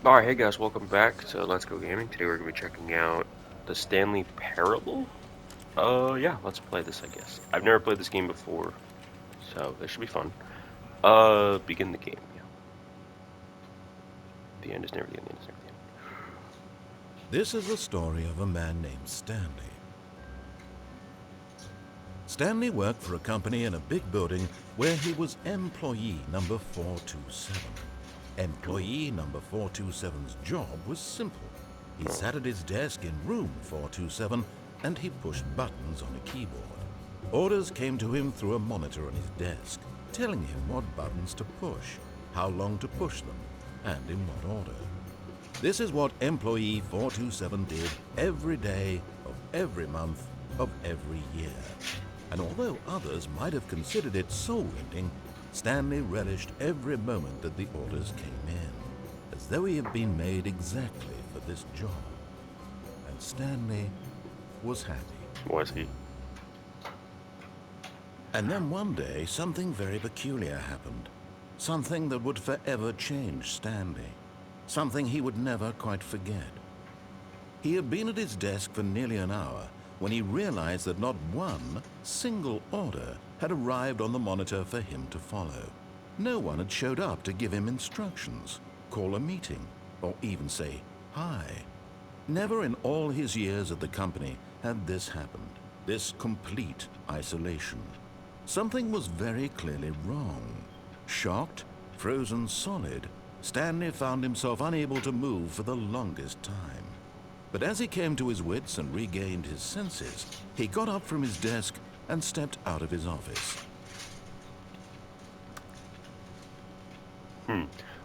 Alright, hey guys, welcome back to Let's Go Gaming. Today we're going to be checking out the Stanley Parable. Yeah, let's play this, I guess. I've never played this game before, so this should be fun. Begin the game, yeah. The end is never the end, the end is never the end. This is the story of a man named Stanley. Stanley worked for a company in a big building where he was employee number 427. Employee number 427's job was simple. He sat at his desk in room 427 and he pushed buttons on a keyboard. Orders came to him through a monitor on his desk, telling him what buttons to push, how long to push them, and in what order. This is what employee 427 did every day of every month of every year. And although others might have considered it soul-rending, Stanley relished every moment that the orders came in, as though he had been made exactly for this job. And Stanley was happy. Was he? And then one day, something very peculiar happened. Something that would forever change Stanley. Something he would never quite forget. He had been at his desk for nearly an hour when he realized that not one single order had arrived on the monitor for him to follow. No one had showed up to give him instructions, call a meeting, or even say hi. Never in all his years at the company had this happened, this complete isolation. Something was very clearly wrong. Shocked, frozen solid, Stanley found himself unable to move for the longest time. But as he came to his wits and regained his senses, he got up from his desk and stepped out of his office.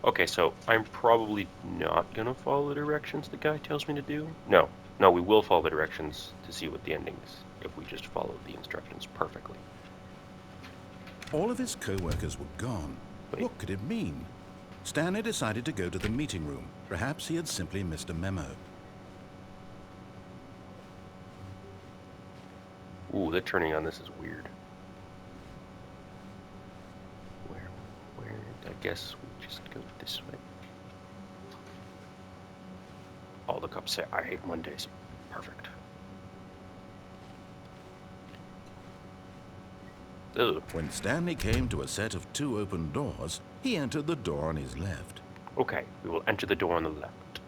Okay, so I'm probably not going to follow the directions the guy tells me to do. No, we will follow the directions to see what the ending is, if we just follow the instructions perfectly. All of his co-workers were gone. Wait. What could it mean? Stanley decided to go to the meeting room. Perhaps he had simply missed a memo. Ooh, the turning on this is weird. Where? I guess we just go this way. All the cups say, I hate Mondays. Perfect. Ugh. When Stanley came to a set of two open doors, he entered the door on his left. Okay, we will enter the door on the left.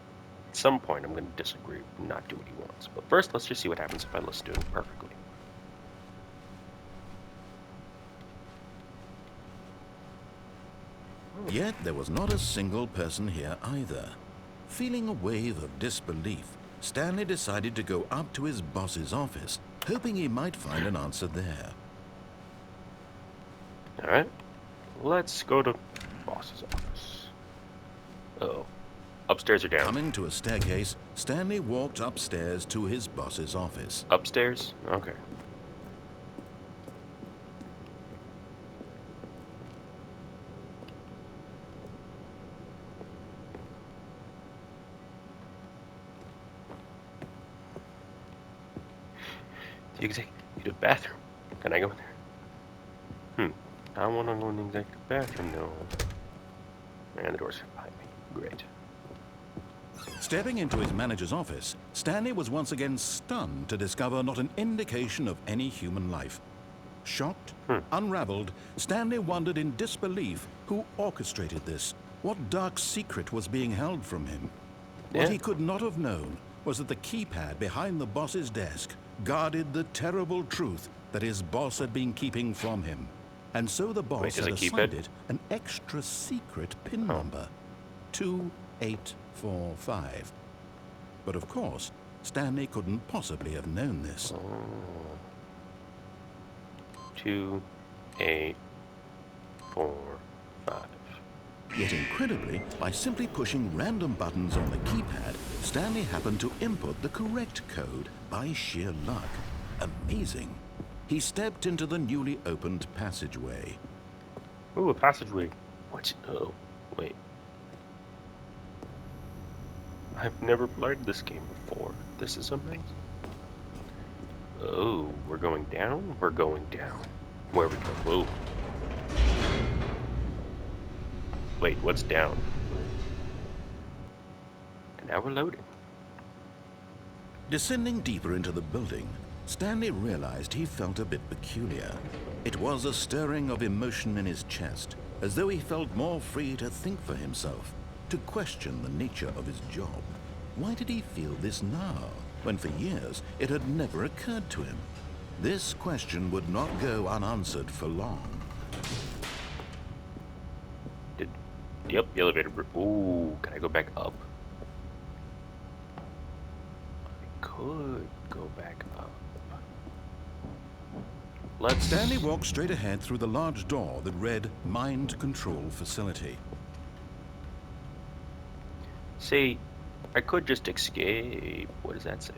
At some point, I'm going to disagree and not do what he wants. But first, let's just see what happens if I listen to him perfectly. Yet there was not a single person here either. Feeling a wave of disbelief, Stanley decided to go up to his boss's office, hoping he might find an answer there. Alright, let's go to boss's office. Uh-oh. Upstairs or down? Coming to a staircase, Stanley walked upstairs to his boss's office. Upstairs? Okay. The executive bathroom. Can I go in there? I want to go in the executive bathroom, no. And the door's behind me. Great. Stepping into his manager's office, Stanley was once again stunned to discover not an indication of any human life. Shocked, unraveled, Stanley wondered in disbelief who orchestrated this, what dark secret was being held from him. What he could not have known was that the keypad behind the boss's desk guarded the terrible truth that his boss had been keeping from him. And so the boss had assigned it an extra secret PIN number, 2845. But of course, Stanley couldn't possibly have known this. 2845. Yet incredibly, by simply pushing random buttons on the keypad, Stanley happened to input the correct code by sheer luck. Amazing. He stepped into the newly opened passageway. Ooh, a passageway. What's... Oh, wait. I've never played this game before. This is amazing. Oh, we're going down? We're going down. Where we go? Whoa. Wait, what's down? Now we're loading. Descending deeper into the building, Stanley realized he felt a bit peculiar. It was a stirring of emotion in his chest, as though he felt more free to think for himself, to question the nature of his job. Why did he feel this now, when for years it had never occurred to him? This question would not go unanswered for long. Yep, the elevator. Ooh, can I go back up? I could go back up. Stanley walked straight ahead through the large door that read Mind Control Facility. See, I could just escape. What does that say?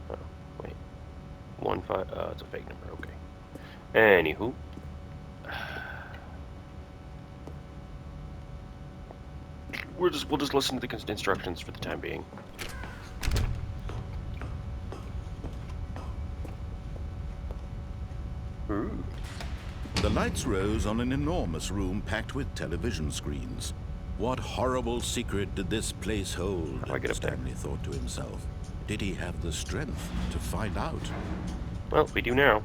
Oh, wait. 15. It's a fake number. Okay. Anywho. We'll just listen to the instructions for the time being. Ooh. The lights rose on an enormous room packed with television screens. What horrible secret did this place hold? How do I get up there? Stanley thought to himself. Did he have the strength to find out? Well, we do now.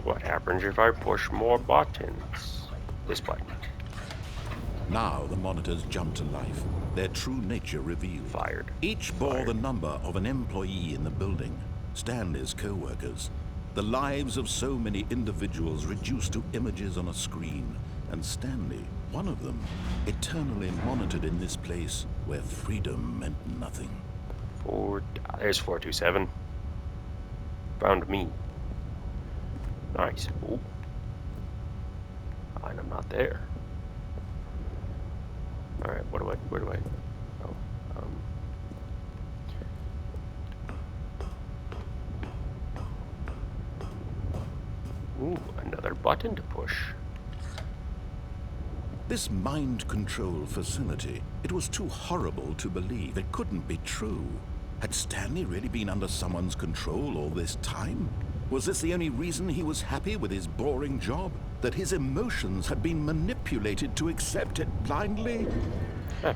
What happens if I push more buttons? This button. Now the monitors jumped to life, their true nature revealed. Fired. Each bore the number of an employee in the building, Stanley's co-workers. The lives of so many individuals reduced to images on a screen, and Stanley, one of them, eternally monitored in this place where freedom meant nothing. There's 427. Found me. Nice. Ooh. And I'm not there. Alright, where do I? Oh, Ooh, another button to push. This mind control facility, it was too horrible to believe. It couldn't be true. Had Stanley really been under someone's control all this time? Was this the only reason he was happy with his boring job? That his emotions had been manipulated to accept it blindly?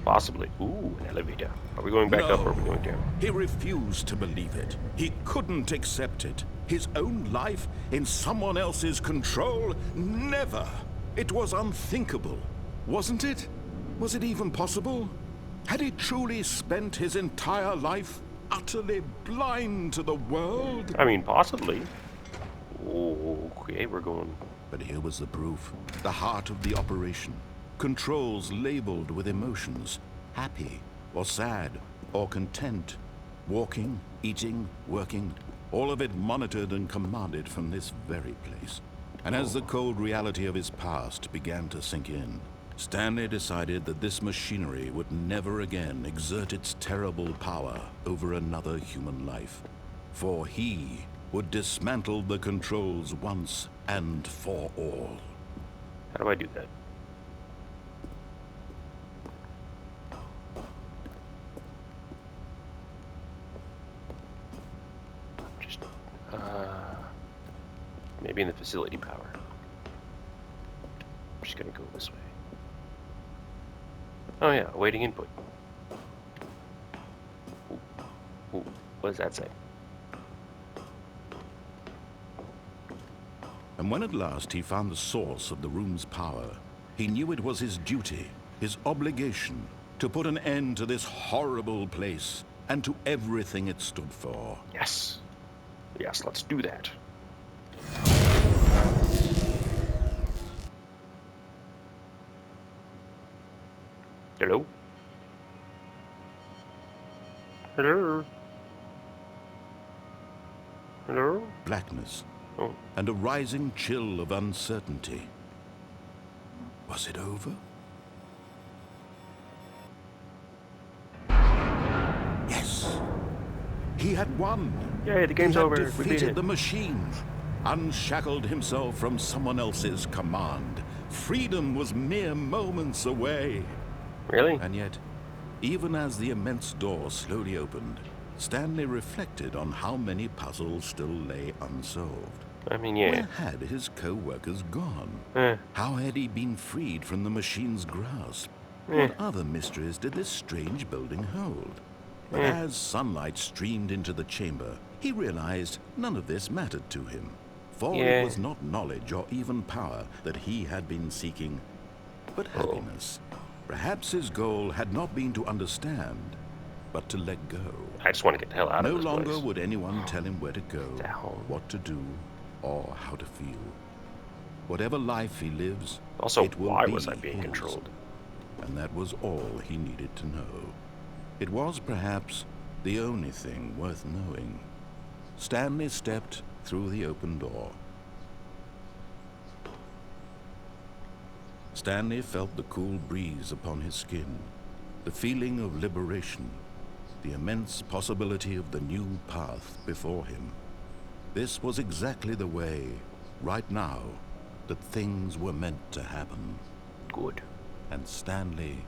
Possibly. Ooh, an elevator. Are we going back up or are we going down? He refused to believe it. He couldn't accept it. His own life in someone else's control? Never! It was unthinkable. Wasn't it? Was it even possible? Had he truly spent his entire life utterly blind to the world? I mean, possibly. Okay, we're going. But here was the proof. The heart of the operation. Controls labeled with emotions. Happy, or sad, or content. Walking, eating, working. All of it monitored and commanded from this very place. And as the cold reality of his past began to sink in, Stanley decided that this machinery would never again exert its terrible power over another human life. For he would dismantle the controls once and for all. How do I do that? Just, maybe in the facility power. I'm just gonna go this way. Oh yeah, awaiting input. Ooh, what does that say? And when at last he found the source of the room's power, he knew it was his duty, his obligation, to put an end to this horrible place and to everything it stood for. Yes. Yes, let's do that. Hello? Hello? Hello? Blackness. Oh. And a rising chill of uncertainty. Was it over? Yes! He had won! Yay, the game's over. He We had beat defeated it. the machine, unshackled himself from someone else's command. Freedom was mere moments away. Really? And yet, even as the immense door slowly opened, Stanley reflected on how many puzzles still lay unsolved. I mean, Where yeah. had his co-workers gone? Eh, How had he been freed from the machine's grasp? eh, What other mysteries did this strange building hold? But eh. as sunlight streamed into the chamber, he realized none of this mattered to him. For it Yeah. was not knowledge or even power that he had been seeking, but Oh. happiness. Perhaps his goal had not been to understand, but to let go. I just want to get the hell out of No this longer place. would anyone tell him where to go, Is that home? what to do, or how to feel. Whatever life he lives, Also, it will why be was I being his. controlled? And that was all he needed to know. It was perhaps the only thing worth knowing. Stanley stepped through the open door. Stanley felt the cool breeze upon his skin, the feeling of liberation, the immense possibility of the new path before him. This was exactly the way, right now, that things were meant to happen. Good. And Stanley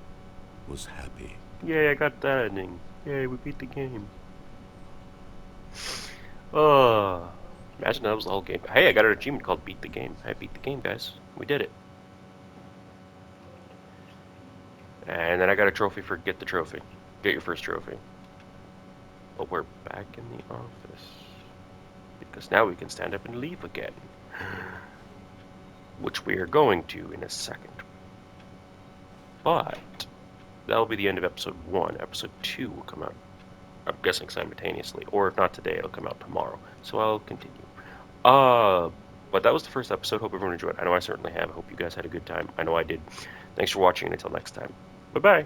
was happy. Yay, I got that ending. Yay, we beat the game. Oh, imagine that was the whole game. Hey, I got an achievement called Beat the Game. I beat the game, guys. We did it. And then I got a trophy for Get the Trophy. Get your first trophy. But we're back in the office. Because now we can stand up and leave again. Which we are going to in a second. But that'll be the end of episode 1. Episode 2 will come out, I'm guessing, simultaneously. Or if not today, it'll come out tomorrow. So I'll continue. But that was the first episode. Hope everyone enjoyed. I know I certainly have. I hope you guys had a good time. I know I did. Thanks for watching, and until next time. Bye-bye.